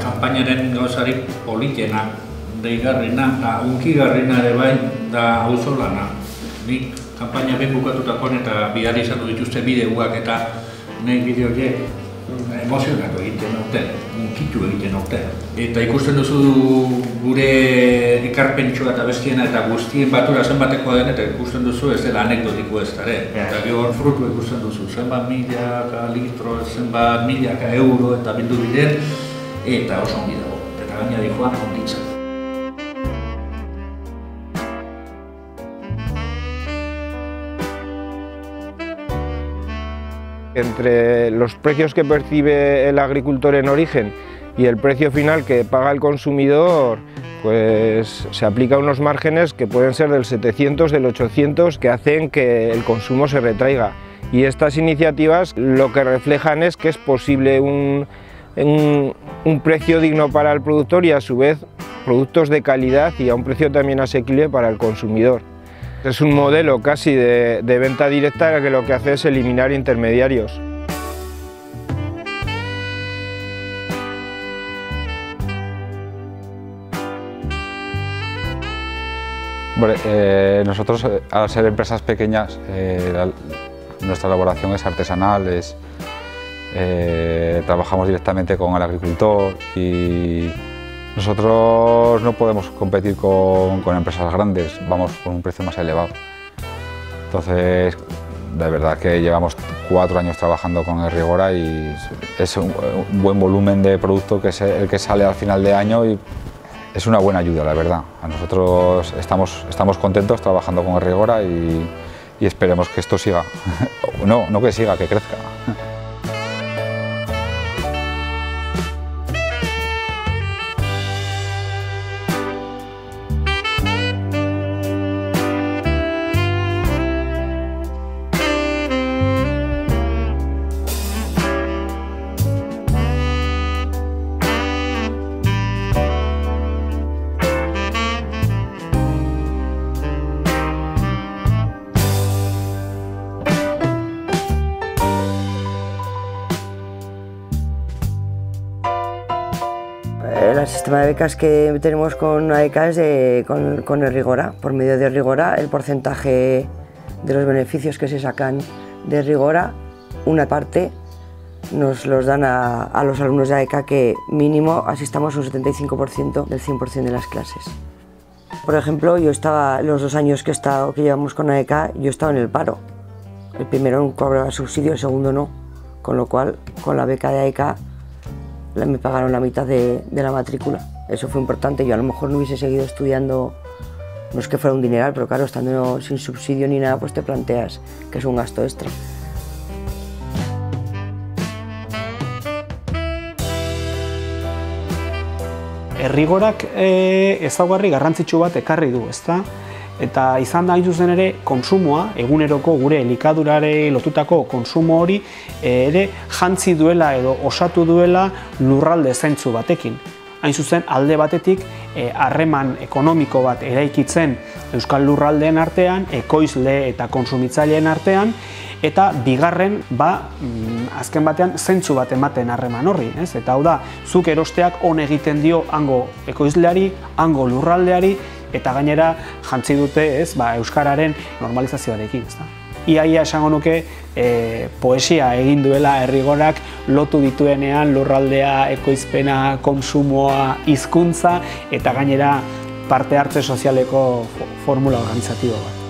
Kanpainaren gauzarik politena, deigarrina eta unkigarrina ere bai da auzolana. Nik kanpaina behin bukatutakoan eta bihar izan dituzte bideoak eta nahi bideo horiek emozionatu egiten naute, unkitu egiten naute. Eta ikusten duzu gure ekarpentsua eta bestiena eta guztien batura zenbatekoa den eta ikusten duzu ez dela anekdotiko ez dara. Eta gero frutu ikusten duzu, zenbat milaka litro, zenbat milaka euro eta bildu diren eta oso ongi dago. Eta gaina dihoan onditzen. Entre los precios que percibe el agricultor en origen y el precio final que paga el consumidor, pues se aplican unos márgenes que pueden ser del 700, del 800, que hacen que el consumo se retraiga. Y estas iniciativas lo que reflejan es que es posible un precio digno para el productor y a su vez productos de calidad y a un precio también asequible para el consumidor. Es un modelo casi de venta directa que lo que hace es eliminar intermediarios. Bueno, nosotros, al ser empresas pequeñas, nuestra elaboración es artesanal, trabajamos directamente con el agricultor y nosotros no podemos competir con empresas grandes, vamos con un precio más elevado. Entonces, de verdad que llevamos 4 años trabajando con Errigora y es un buen volumen de producto que es el que sale al final de año y es una buena ayuda, la verdad. A nosotros estamos contentos trabajando con Errigora y esperemos que esto siga. No que siga, que crezca. El sistema de becas que tenemos con AECA es con Errigora. Por medio de Errigora, el porcentaje de los beneficios que se sacan de Errigora, una parte nos los dan a los alumnos de AECA, que mínimo asistamos un 75% del 100% de las clases. Por ejemplo, yo estaba, los 2 años que llevamos con AECA, yo estaba en el paro. El primero cobraba subsidio, el segundo no, con lo cual con la beca de AECA me pagaron la mitad de la matrícula. Eso fue importante. Yo a lo mejor no hubiese seguido estudiando, no es que fuera un dineral, pero claro, estando sin subsidio ni nada, pues te planteas que es un gasto extra. Errigorak ezaugarri garrantzitsu bat ekarri du, ezta? Eta izan da hain zuzen ere konsumoa, eguneroko gure elikadurari lotutako konsumo hori ere jantzi duela edo osatu duela lurralde zentzu batekin. Hain zuzen alde batetik harreman ekonomiko bat eraikitzen euskal lurraldeen artean, ekoizle eta konsumitzaileen artean, eta bigarren, azken batean zentzu bat ematen harreman horri, ez? Eta hau da, zuk erosteak on egiten dio hango ekoizleari, hango lurraldeari, eta gainera jantzi dute euskararen normalizazioarekin. Ia esango nuke poesia egin duela Errigorak lotu dituenean lurraldea, ekoizpena, konsumoa, hizkuntza eta gainera parte hartze sozialeko formula organizatibo bat.